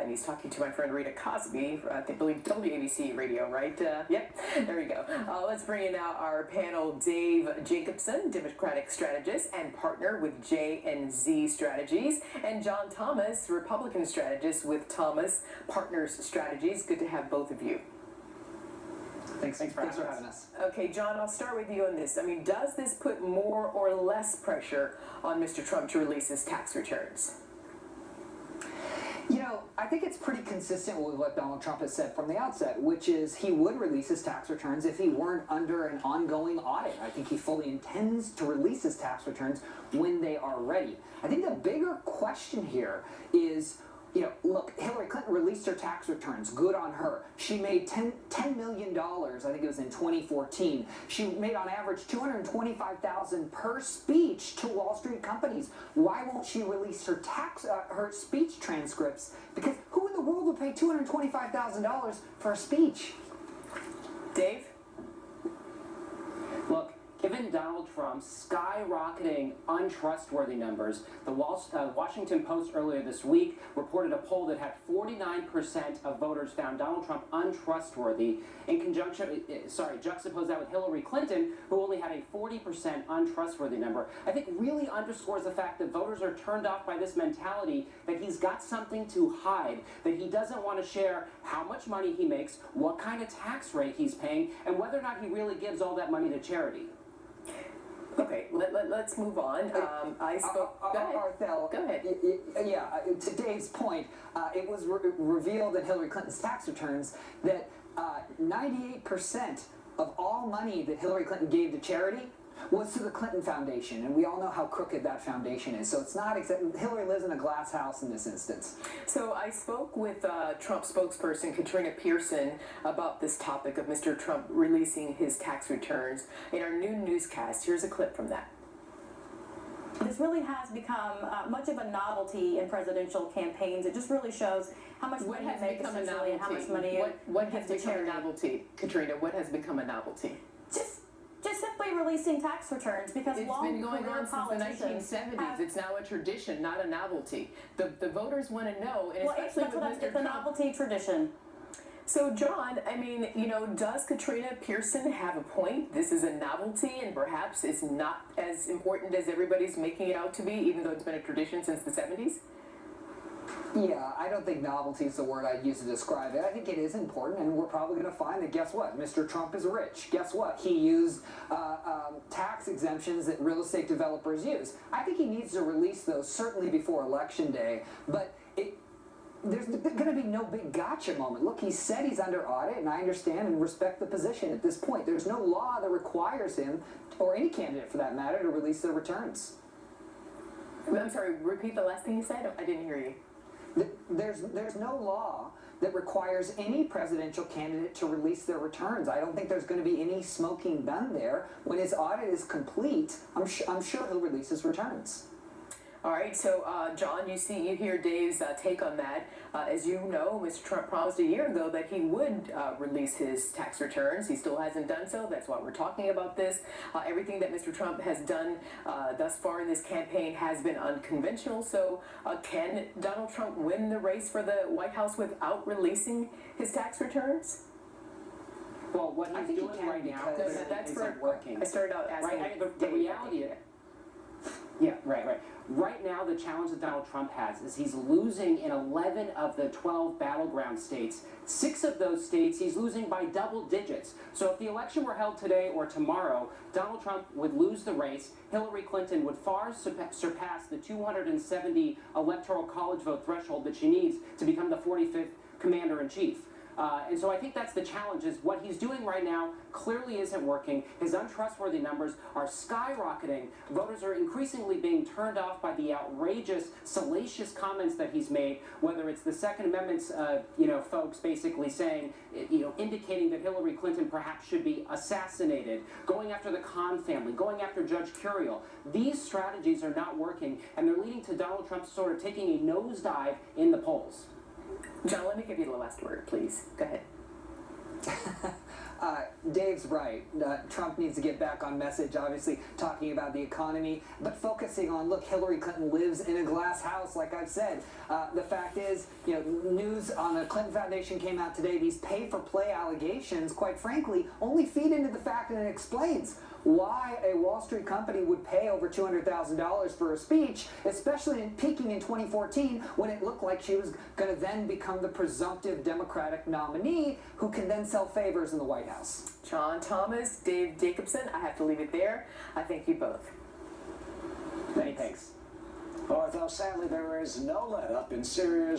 and he's talking to my friend Rita Cosby, I believe WABC Radio, right? Yep, there you go. Let's bring in now our panel, Dave Jacobson, Democratic strategist and partner with J&Z Strategies, and John Thomas, Republican strategist with Thomas Partners Strategies. Good to have both of you. Thanks for having us. Okay, John, I'll start with you on this. I mean, does this put more or less pressure on Mr. Trump to release his tax returns? You know, I think it's pretty consistent with what Donald Trump has said from the outset, which is he would release his tax returns if he weren't under an ongoing audit. I think he fully intends to release his tax returns when they are ready. I think the bigger question here is, you know, look, Hillary Clinton released her tax returns. Good on her. She made $10 million, I think it was in 2014. She made on average $225,000 per speech to Wall Street companies. Why won't she release her her speech transcripts? Because who in the world would pay $225,000 for a speech? Dave? Look, given Donald Trump's skyrocketing untrustworthy numbers, the Washington Post earlier this week reported a poll that had 49% of voters found Donald Trump untrustworthy. Juxtapose that with Hillary Clinton, who only had a 40% untrustworthy number. I think really underscores the fact that voters are turned off by this mentality that he's got something to hide, that he doesn't want to share how much money he makes, what kind of tax rate he's paying, and whether or not he really gives all that money to charity. Okay, let's move on. I spoke. Go ahead. Arthel, go ahead. Yeah, to Dave's point, it was revealed in Hillary Clinton's tax returns that 98% of all money that Hillary Clinton gave to charity was to the Clinton Foundation, and we all know how crooked that foundation is. So it's not exactly, Hillary lives in a glass house in this instance. So I spoke with Trump spokesperson Katrina Pearson about this topic of Mr. Trump releasing his tax returns in our new newscast. Here's a clip from that. This really has become much of a novelty in presidential campaigns. It just really shows how much money you make essentially and how much money what has become a novelty, Katrina? What has become a novelty? Just simply releasing tax returns, because it's been going on since the 1970s. It's now a tradition, not a novelty. The voters want to know, and especially with Mr. Trump. It's a novelty tradition. So, John, I mean, you know, does Katrina Pearson have a point? This is a novelty, and perhaps it's not as important as everybody's making it out to be, even though it's been a tradition since the 70s? Yeah, I don't think novelty is the word I'd use to describe it. I think it is important, and we're probably going to find that, guess what? Mr. Trump is rich. Guess what? He used tax exemptions that real estate developers use. I think he needs to release those certainly before Election Day, but there's going to be no big gotcha moment. Look, he said he's under audit, and I understand and respect the position at this point. There's no law that requires him, or any candidate for that matter, to release their returns. I'm sorry, repeat the last thing you said? I didn't hear you. There's no law that requires any presidential candidate to release their returns. I don't think there's going to be any smoking gun there. When his audit is complete, I'm sure he'll release his returns. All right, so John, you hear Dave's take on that. As you know, Mr. Trump promised a year ago that he would release his tax returns. He still hasn't done so. That's why we're talking about this. Everything that Mr. Trump has done thus far in this campaign has been unconventional. So can Donald Trump win the race for the White House without releasing his tax returns? Well, what he's doing right now isn't working. I started out asking. Right, the reality is, yeah, right. Right now, the challenge that Donald Trump has is he's losing in 11 of the 12 battleground states. 6 of those states, he's losing by double digits. So if the election were held today or tomorrow, Donald Trump would lose the race. Hillary Clinton would far surpass the 270 electoral college vote threshold that she needs to become the 45th commander-in-chief. And so I think that's the challenge, is what he's doing right now clearly isn't working. His untrustworthy numbers are skyrocketing. Voters are increasingly being turned off by the outrageous, salacious comments that he's made, whether it's the Second Amendment's, folks basically saying, indicating that Hillary Clinton perhaps should be assassinated, going after the Khan family, going after Judge Curiel. These strategies are not working, and they're leading to Donald Trump sort of taking a nosedive in the polls. John, let me give you the last word, please. Go ahead. Dave's right. Trump needs to get back on message, obviously talking about the economy, but focusing on, look, Hillary Clinton lives in a glass house, like I've said. The fact is, news on the Clinton Foundation came out today. These pay-for-play allegations, quite frankly, only feed into the fact that it explains why a Wall Street company would pay over $200,000 for a speech, especially peaking in 2014 when it looked like she was going to then become the presumptive Democratic nominee who can then sell favors in the White House. John Thomas, Dave Jacobson, I have to leave it there. I thank you both. Many thanks. Although sadly there is no let-up in Syria's